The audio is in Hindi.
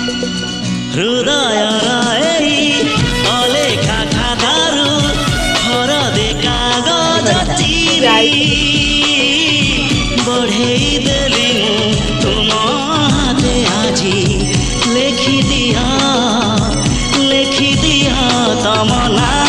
हृदय अलेखा खातारू घर दे कागज चिरी बढ़ेई देली तुम हाथे आजी लिखि दिया तम ना